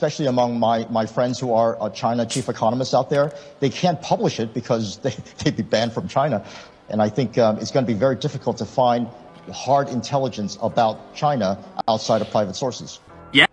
especially among my friends who are China chief economists out there, they can't publish it because they'd be banned from China. And I think it's going to be very difficult to find hard intelligence about China outside of private sources. Yeah.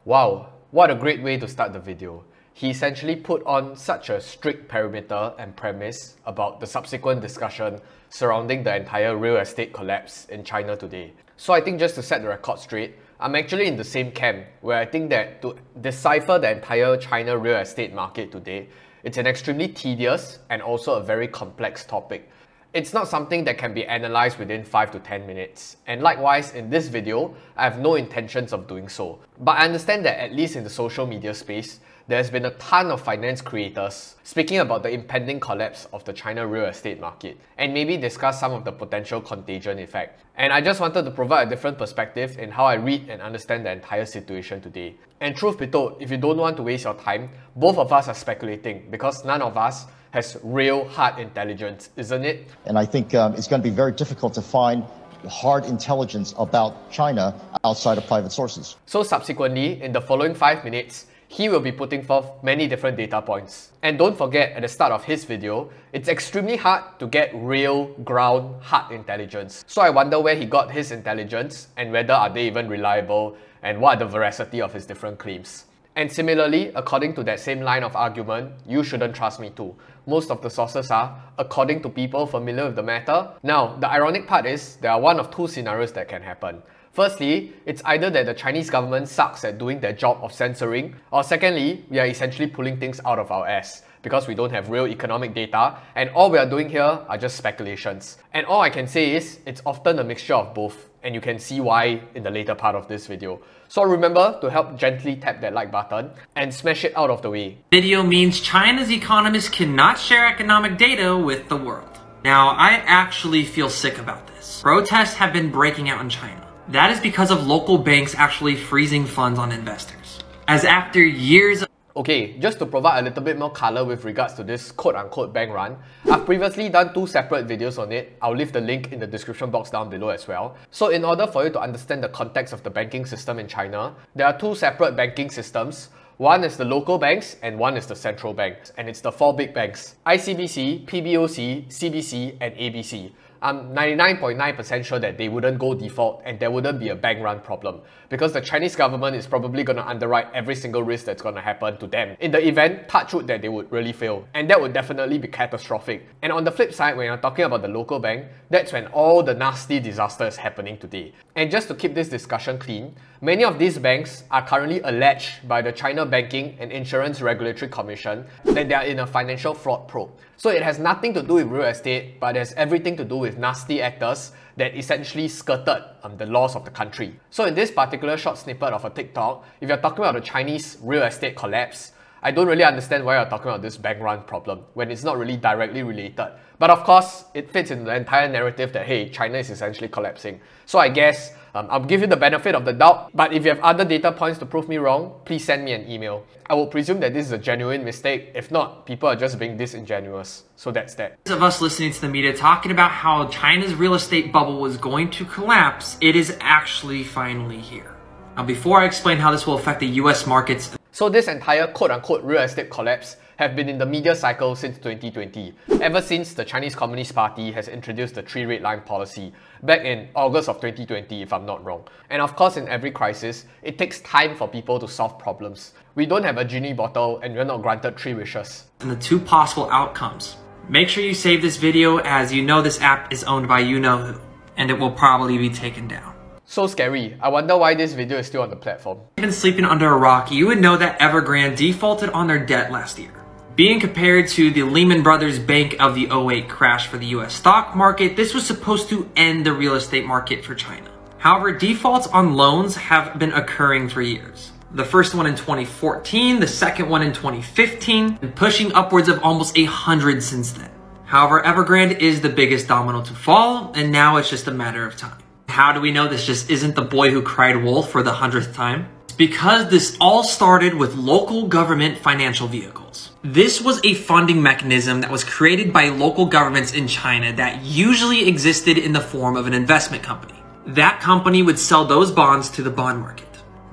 Wow, what a great way to start the video. He essentially put on such a strict perimeter and premise about the subsequent discussion surrounding the entire real estate collapse in China today. So I think just to set the record straight, I'm actually in the same camp where I think that to decipher the entire China real estate market today, it's an extremely tedious and also a very complex topic. It's not something that can be analysed within 5 to 10 minutes. And likewise, in this video, I have no intentions of doing so. But I understand that at least in the social media space, there's been a ton of finance creators speaking about the impending collapse of the China real estate market and maybe discuss some of the potential contagion effect. And I just wanted to provide a different perspective in how I read and understand the entire situation today. And truth be told, if you don't want to waste your time, both of us are speculating because none of us has real hard intelligence, isn't it? And I think it's going to be very difficult to find hard intelligence about China outside of private sources. So subsequently, in the following 5 minutes, he will be putting forth many different data points. And don't forget, at the start of his video, it's extremely hard to get real, ground, hard intelligence. So I wonder where he got his intelligence and whether are they even reliable and what are the veracity of his different claims. And similarly, according to that same line of argument, you shouldn't trust me too. Most of the sources are, according to people familiar with the matter. Now, the ironic part is, there are one of two scenarios that can happen. Firstly, it's either that the Chinese government sucks at doing their job of censoring, or secondly, we are essentially pulling things out of our ass because we don't have real economic data and all we are doing here are just speculations. And all I can say is, it's often a mixture of both, and you can see why in the later part of this video. So remember to help gently tap that like button and smash it out of the way. Video means China's economists cannot share economic data with the world. Now, I actually feel sick about this. Protests have been breaking out in China. That is because of local banks actually freezing funds on investors. As after years of Okay, just to provide a little bit more color with regards to this quote-unquote bank run, I've previously done 2 separate videos on it. I'll leave the link in the description box down below as well. So in order for you to understand the context of the banking system in China, there are 2 separate banking systems. One is the local banks and one is the central banks. And it's the 4 big banks: ICBC, PBOC, CBC and ABC. I'm 99.9% sure that they wouldn't go default and there wouldn't be a bank run problem because the Chinese government is probably going to underwrite every single risk that's going to happen to them in the event, touch wood, that they would really fail. And that would definitely be catastrophic. And on the flip side, when you're talking about the local bank, that's when all the nasty disaster is happening today. And just to keep this discussion clean, many of these banks are currently alleged by the China Banking and Insurance Regulatory Commission that they are in a financial fraud probe. So it has nothing to do with real estate, but it has everything to do with nasty actors that essentially skirted the laws of the country. So in this particular short snippet of a TikTok, if you're talking about the Chinese real estate collapse, I don't really understand why you're talking about this bank run problem when it's not really directly related. But of course, it fits in the entire narrative that, hey, China is essentially collapsing. So I guess I'll give you the benefit of the doubt, but if you have other data points to prove me wrong, please send me an email. I will presume that this is a genuine mistake. If not, people are just being disingenuous. So that's that. Of us listening to the media talking about how China's real estate bubble was going to collapse, it is actually finally here. Now, before I explain how this will affect the US markets. So this entire quote-unquote real estate collapse have been in the media cycle since 2020, ever since the Chinese Communist Party has introduced the 3 red line policy back in August of 2020 if I'm not wrong. And of course, in every crisis, it takes time for people to solve problems. We don't have a genie bottle and we're not granted 3 wishes. And the 2 possible outcomes. Make sure you save this video, as you know this app is owned by you-know-who, and it will probably be taken down. So scary. I wonder why this video is still on the platform. If you've been sleeping under a rock, you would know that Evergrande defaulted on their debt last year. Being compared to the Lehman Brothers Bank of the '08 crash for the US stock market, this was supposed to end the real estate market for China. However, defaults on loans have been occurring for years. The first one in 2014, the second one in 2015, and pushing upwards of almost 100 since then. However, Evergrande is the biggest domino to fall, and now it's just a matter of time. How do we know this just isn't the boy who cried wolf for the 100th time? It's because this all started with local government financial vehicles. This was a funding mechanism that was created by local governments in China that usually existed in the form of an investment company. That company would sell those bonds to the bond market.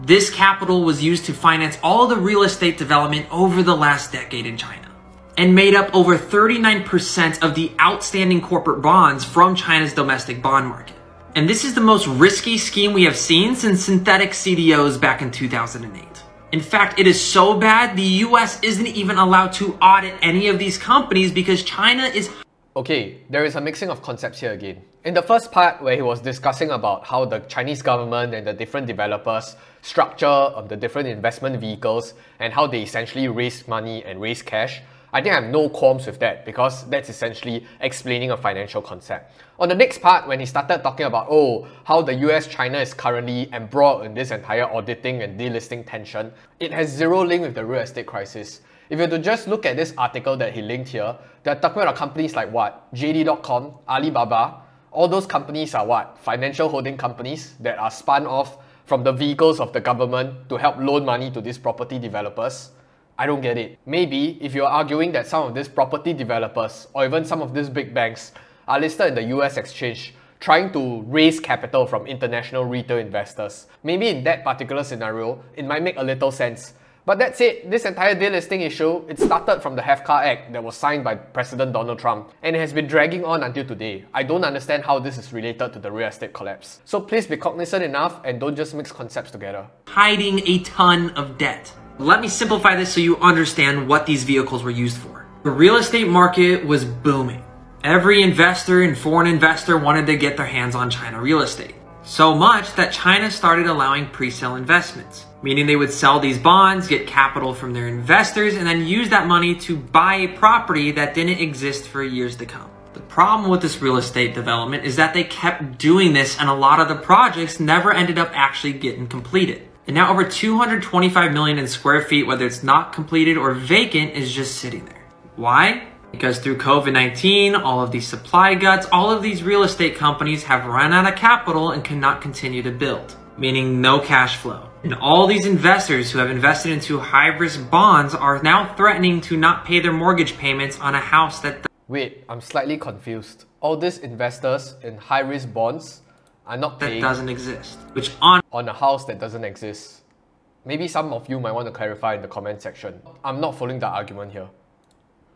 This capital was used to finance all the real estate development over the last decade in China and made up over 39% of the outstanding corporate bonds from China's domestic bond market. And this is the most risky scheme we have seen since synthetic CDOs back in 2008. In fact, it is so bad, the US isn't even allowed to audit any of these companies because China is... Okay, there is a mixing of concepts here again. In the first part, where he was discussing about how the Chinese government and the different developers structure the different investment vehicles and how they essentially raise money and raise cash, I think I have no qualms with that because that's essentially explaining a financial concept. On the next part, when he started talking about, how the US-China is currently embroiled in this entire auditing and delisting tension, it has zero link with the real estate crisis. If you were to just look at this article that he linked here, they're talking about companies like what? JD.com, Alibaba. All those companies are what? Financial holding companies that are spun off from the vehicles of the government to help loan money to these property developers. I don't get it. Maybe if you're arguing that some of these property developers or even some of these big banks are listed in the US exchange trying to raise capital from international retail investors, maybe in that particular scenario, it might make a little sense. But that's it. This entire delisting issue, it started from the HEFCA Act that was signed by President Donald Trump and it has been dragging on until today. I don't understand how this is related to the real estate collapse. So please be cognizant enough and don't just mix concepts together. Hiding a ton of debt. Let me simplify this so you understand what these vehicles were used for. The real estate market was booming. Every investor and foreign investor wanted to get their hands on China real estate. So much that China started allowing pre-sale investments, meaning they would sell these bonds, get capital from their investors, and then use that money to buy a property that didn't exist for years to come. The problem with this real estate development is that they kept doing this and a lot of the projects never ended up actually getting completed. And now over 225 million in square feet, whether it's not completed or vacant, is just sitting there. Why? Because through COVID-19, all of these supply guts, all of these real estate companies have run out of capital and cannot continue to build, meaning no cash flow. And all these investors who have invested into high-risk bonds are now threatening to not pay their mortgage payments on a house that... Wait, I'm slightly confused. All these investors in high-risk bonds are not paying... That doesn't exist, which on a house that doesn't exist. Maybe some of you might want to clarify in the comment section. I'm not following the argument here.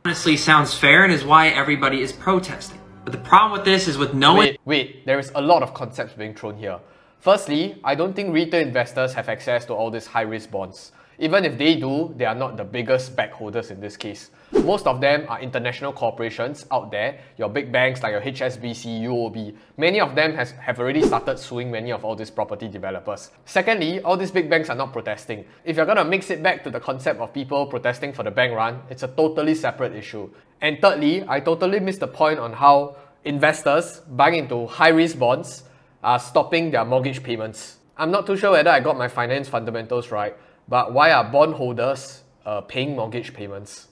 Honestly sounds fair and is why everybody is protesting. But the problem with this is with no... Wait, there is a lot of concepts being thrown here. Firstly, I don't think retail investors have access to all these high-risk bonds. Even if they do, they are not the biggest back holders in this case. Most of them are international corporations out there, your big banks like your HSBC, UOB. Many of them have already started suing many of all these property developers. Secondly, all these big banks are not protesting. If you're gonna mix it back to the concept of people protesting for the bank run, it's a totally separate issue. And thirdly, I totally missed the point on how investors buying into high-risk bonds are stopping their mortgage payments. I'm not too sure whether I got my finance fundamentals right, but why are bondholders paying mortgage payments?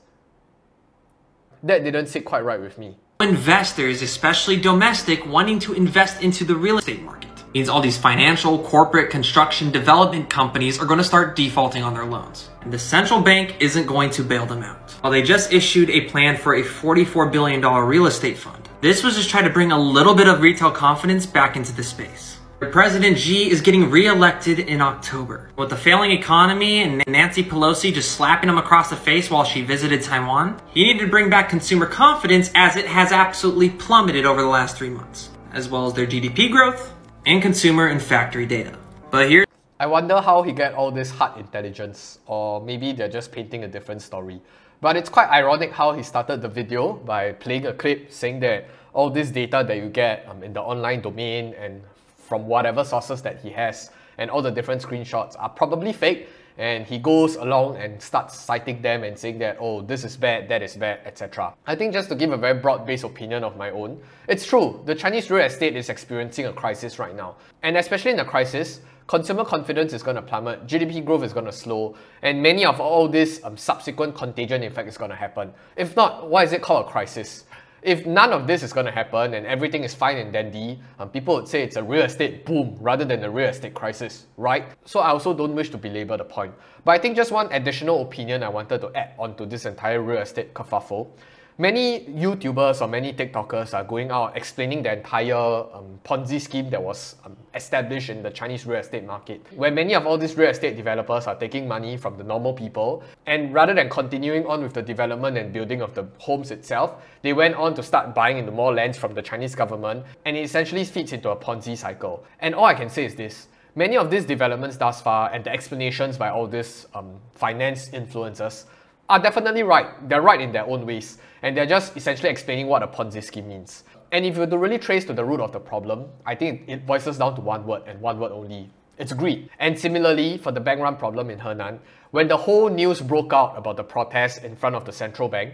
That didn't sit quite right with me. Investors, especially domestic, wanting to invest into the real estate market means all these financial, corporate, construction, development companies are going to start defaulting on their loans. And the central bank isn't going to bail them out. Well, they just issued a plan for a $44 billion real estate fund. This was just trying to bring a little bit of retail confidence back into the space. President Xi is getting re-elected in October. With the failing economy and Nancy Pelosi just slapping him across the face while she visited Taiwan, he needed to bring back consumer confidence as it has absolutely plummeted over the last 3 months, as well as their GDP growth and consumer and factory data. But here, I wonder how he got all this hard intelligence, or maybe they're just painting a different story. But it's quite ironic how he started the video by playing a clip saying that all this data that you get in the online domain and from whatever sources that he has and all the different screenshots are probably fake, and he goes along and starts citing them and saying that, oh, this is bad, that is bad, etc. I think just to give a very broad-based opinion of my own, it's true, the Chinese real estate is experiencing a crisis right now. And especially in a crisis, consumer confidence is going to plummet, GDP growth is going to slow, and many of all this subsequent contagion effect is going to happen. If not, why is it called a crisis? If none of this is going to happen and everything is fine and dandy, people would say it's a real estate boom rather than a real estate crisis, right? So I also don't wish to belabor the point. But I think just one additional opinion I wanted to add onto this entire real estate kerfuffle. Many YouTubers or many TikTokers are going out explaining the entire Ponzi scheme that was established in the Chinese real estate market, where many of all these real estate developers are taking money from the normal people, and rather than continuing on with the development and building of the homes itself, they went on to start buying into more lands from the Chinese government, and it essentially feeds into a Ponzi cycle. And all I can say is this: many of these developments thus far and the explanations by all these finance influencers are definitely right. They're right in their own ways, and they're just essentially explaining what a Ponzi scheme means. And if you were to really trace to the root of the problem, I think it voices down to one word and one word only. It's greed. And similarly, for the bank run problem in Henan, when the whole news broke out about the protests in front of the central bank,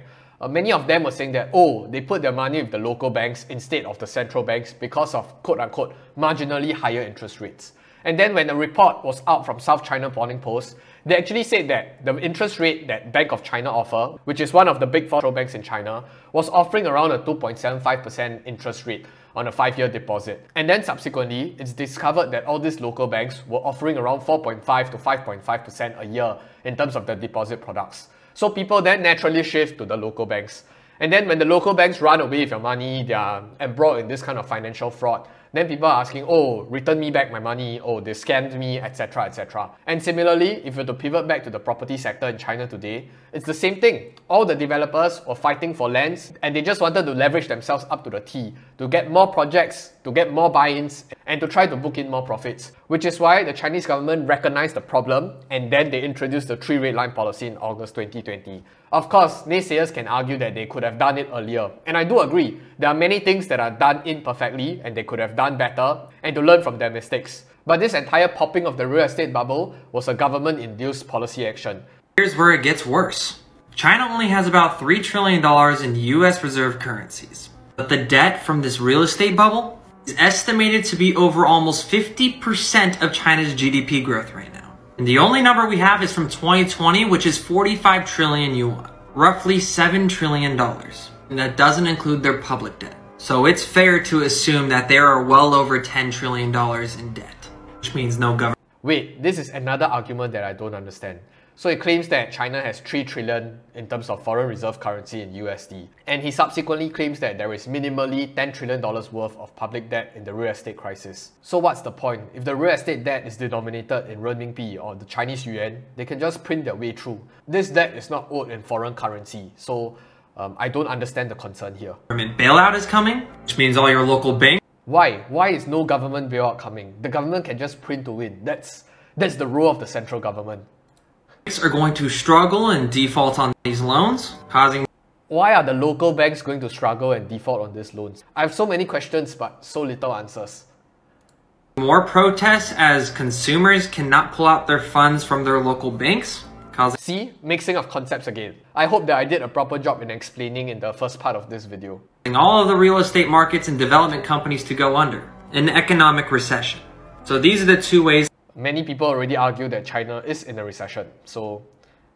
many of them were saying that, oh, they put their money with the local banks instead of the central banks because of quote-unquote marginally higher interest rates. And then when a report was out from South China Morning Post, they actually said that the interest rate that Bank of China offer, which is one of the big four central banks in China, was offering around a 2.75% interest rate on a 5-year deposit. And then subsequently, it's discovered that all these local banks were offering around 4.5 to 5.5% a year in terms of their deposit products. So people then naturally shift to the local banks. And then when the local banks run away with your money, they are embroiled in this kind of financial fraud, then people are asking, oh, return me back my money, oh, they scammed me, etc, etc. And similarly, if you were to pivot back to the property sector in China today, it's the same thing. All the developers were fighting for lands, and they just wanted to leverage themselves up to the T, to get more projects, to get more buy-ins, and to try to book in more profits. Which is why the Chinese government recognized the problem, and then they introduced the 3 red line policy in August 2020. Of course, naysayers can argue that they could have done it earlier. And I do agree, there are many things that are done imperfectly and they could have done better, and to learn from their mistakes. But this entire popping of the real estate bubble was a government-induced policy action. Here's where it gets worse. China only has about $3 trillion in US reserve currencies. But the debt from this real estate bubble is estimated to be over almost 50% of China's GDP growth right now. And the only number we have is from 2020, which is 45 trillion yuan, roughly $7 trillion. And that doesn't include their public debt. So it's fair to assume that they are well over $10 trillion in debt, which means no government. Wait, this is another argument that I don't understand. So it claims that China has 3 trillion in terms of foreign reserve currency in USD. And he subsequently claims that there is minimally $10 trillion worth of public debt in the real estate crisis. So what's the point? If the real estate debt is denominated in renminbi or the Chinese yuan, they can just print their way through. This debt is not owed in foreign currency. So I don't understand the concern here. Government bailout is coming, which means all your local banks. Why? Why is no government bailout coming? The government can just print to win. That's the role of the central government. Are going to struggle and default on these loans, causing... Why are the local banks going to struggle and default on these loans? I have so many questions but so little answers. More protests as consumers cannot pull out their funds from their local banks, causing... See? Mixing of concepts again. I hope that I did a proper job in explaining in the first part of this video. All of the real estate markets and development companies to go under, an economic recession. So these are the two ways many people already argue that China is in a recession, so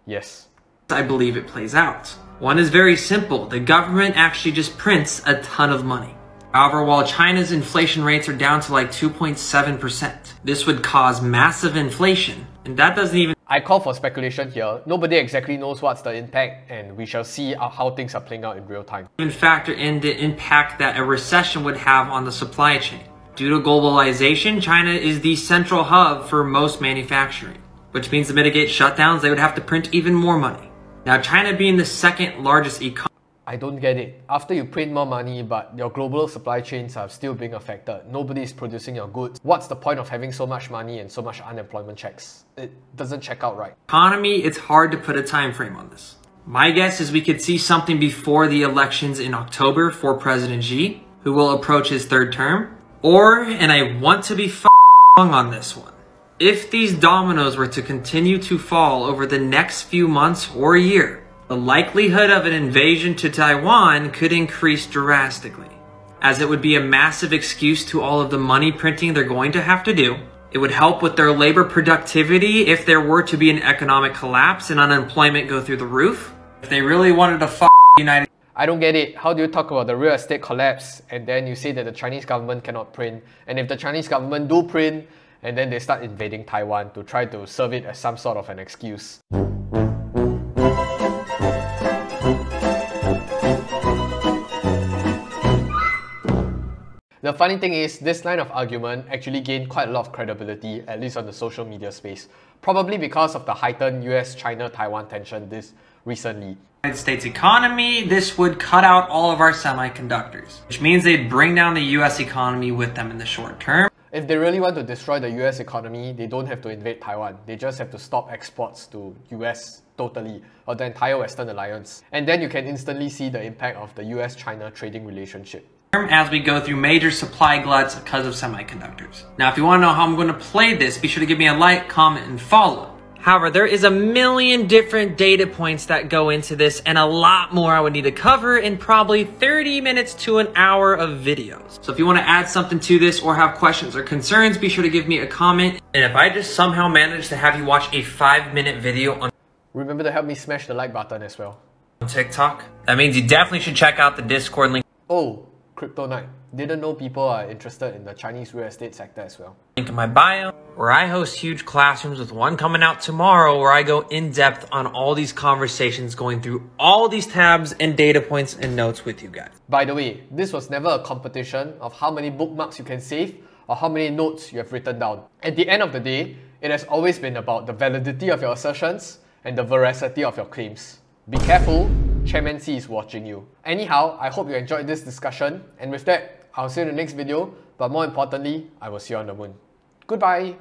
yes. I believe it plays out. One is very simple. The government actually just prints a ton of money. However, while China's inflation rates are down to like 2.7%, this would cause massive inflation, and that doesn't even... I call for speculation here. Nobody exactly knows what's the impact, and we shall see how things are playing out in real time. Even factor in the impact that a recession would have on the supply chain. Due to globalization, China is the central hub for most manufacturing, which means to mitigate shutdowns, they would have to print even more money. Now, China being the second largest economy... I don't get it. After you print more money, but your global supply chains are still being affected, nobody is producing your goods, what's the point of having so much money and so much unemployment checks? It doesn't check out right. Economy, it's hard to put a time frame on this. My guess is we could see something before the elections in October for President Xi, who will approach his 3rd term. Or, and I want to be wrong on this one, if these dominoes were to continue to fall over the next few months or a year, the likelihood of an invasion to Taiwan could increase drastically, as it would be a massive excuse to all of the money printing they're going to have to do. It would help with their labor productivity if there were to be an economic collapse and unemployment go through the roof. If they really wanted to United... I don't get it. How do you talk about the real estate collapse and then you say that the Chinese government cannot print? And if the Chinese government do print, and then they start invading Taiwan to try to serve it as some sort of an excuse. The funny thing is, this line of argument actually gained quite a lot of credibility, at least on the social media space, probably because of the heightened US-China-Taiwan tension this recently. United States economy, this would cut out all of our semiconductors, which means they'd bring down the US economy with them in the short term. If they really want to destroy the US economy, they don't have to invade Taiwan. They just have to stop exports to US totally, or the entire Western Alliance. And then you can instantly see the impact of the US-China trading relationship As we go through major supply gluts because of semiconductors. Now, if you want to know how I'm going to play this, be sure to give me a like, comment, and follow. However, there is a million different data points that go into this and a lot more I would need to cover in probably 30 minutes to an hour of videos. So if you want to add something to this or have questions or concerns, be sure to give me a comment. And if I just somehow manage to have you watch a 5-minute video on remember to help me smash the like button as well. TikTok, that means you definitely should check out the Discord link. Oh, Crypto Night. Didn't know people are interested in the Chinese real estate sector as well. Link in my bio, where I host huge classrooms with one coming out tomorrow where I go in depth on all these conversations, going through all these tabs and data points and notes with you guys. By the way, this was never a competition of how many bookmarks you can save or how many notes you have written down. At the end of the day, it has always been about the validity of your assertions and the veracity of your claims. Be careful, Chairman C is watching you. Anyhow, I hope you enjoyed this discussion, and with that, I'll see you in the next video, but more importantly, I will see you on the moon. Goodbye!